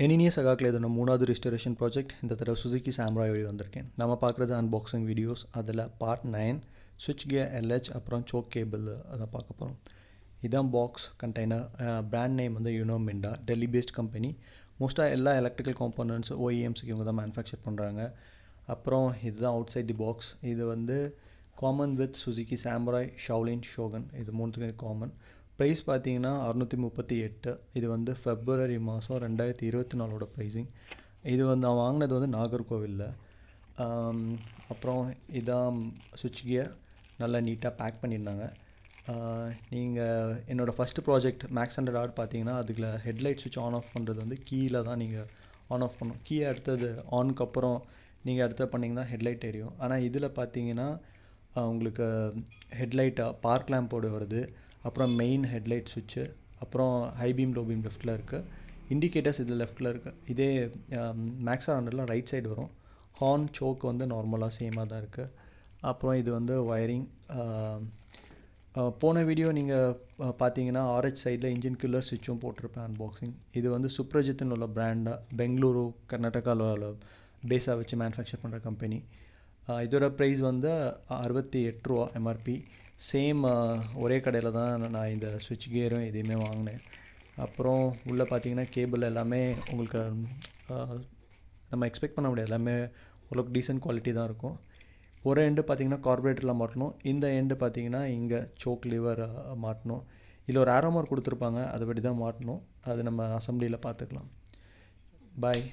எனினிய சகாக்கில் இதோட 3வது restoration project. இந்த தடவை சுசுகி சாம்ராய் வழி வந்திருக்கேன். நம்ம பார்க்குறது அன்பாக்சிங் வீடியோஸ். அதில் பார்ட் 9 ஸ்விட்ச் கியர் எல்ஹெச் அப்புறம் சோக் கேபிள் அதை பார்க்க போகிறோம். இதான் பாக்ஸ் கண்டெய்னர். பிராண்ட் நேம் வந்து யூனோமிண்டா, டெல்லி பேஸ்ட் கம்பெனி. மோஸ்ட்டாக எல்லா எலக்ட்ரிக்கல் காம்போனன்ட்ஸ் ஓஇஎம்ஸுக்கு இவங்க தான் மேனுஃபேக்சர் பண்ணுறாங்க. அப்புறம் இதுதான் அவுட் சைட் தி பாக்ஸ். இது வந்து காமன் வித் சுசுகி சாம்ராய், ஷவுலின், ஷோகன், இது மூணுத்துக்குமே காமன். ப்ரைஸ் பார்த்தீங்கன்னா 638. இது வந்து ஃபெப்ரவரி மாதம் 2024 ப்ரைஸிங். இது வந்து நான் வாங்கினது வந்து நாகர்கோவிலில். அப்புறம் இதான் சுவிட்ச் கியர் நல்லா நீட்டாக பேக் பண்ணியிருந்தாங்க. நீங்கள் என்னோடய ஃபஸ்ட்டு ப்ராஜெக்ட் மேக்ஸ் 100R பார்த்தீங்கன்னா அதுக்குள்ள ஹெட்லைட் சுவிட்ச் ஆன் ஆஃப் பண்ணுறது வந்து கீயில் தான் நீங்கள் ஆன் ஆஃப் பண்ணணும். கீயை அடுத்தது ஆனுக்கு அப்புறம் நீங்கள் அடுத்தது பண்ணிங்கன்னா ஹெட்லைட் எரியும். ஆனால் இதில் பார்த்தீங்கன்னா உங்களுக்கு ஹெட்லைட் பார்க் லேம்போடு வருது. அப்புறம் மெயின் ஹெட்லைட் சுவிட்சு, அப்புறம் ஹை பீம் லோ பீம் லெஃப்ட்டில் இருக்குது. இண்டிகேட்டர்ஸ் இதில் லெஃப்ட்டில் இருக்குது. இதே மேக்ஸ் 100ல ரைட் சைடு வரும். ஹார்ன் சோக் வந்து நார்மலாக சேமாக தான் இருக்குது. அப்புறம் இது வந்து ஒயரிங். போன வீடியோ நீங்கள் பார்த்தீங்கன்னா ஆர்ஹெச் சைடில் இன்ஜின் கில்லர் சுவிட்சும் போட்டிருப்பேன் அன்பாக்சிங். இது வந்து சுப்ரஜித்னு உள்ள பிராண்டாக பெங்களூரு கர்நாடகாவில் பேஸாக வச்சு மேனுஃபேக்சர் பண்ணுற கம்பெனி. இதோட ப்ரைஸ் வந்து 68 ரூபா எம்ஆர்பி. சேம் ஒரே கடையில் தான் நான் இந்த ஸ்விட்ச் கியரும் எதையுமே வாங்கினேன். அப்புறம் உள்ளே பார்த்தீங்கன்னா கேபிள் எல்லாமே உங்களுக்கு நம்ம எக்ஸ்பெக்ட் பண்ண முடியாது, எல்லாமே ஓரளவுக்கு டீசென்ட் குவாலிட்டி தான் இருக்கும். ஒரு எண்டு பார்த்தீங்கன்னா கார்பரேட்டரில் மாட்டணும். இந்த எண்டு பார்த்தீங்கன்னா இங்கே சோக் லிவர் மாட்டணும். இதில் ஒரு ஆரோ மார்க் கொடுத்துருப்பாங்க, அதுபடி தான் மாட்டணும். அது நம்ம அசம்பிளியில் பார்த்துக்கலாம். பாய்.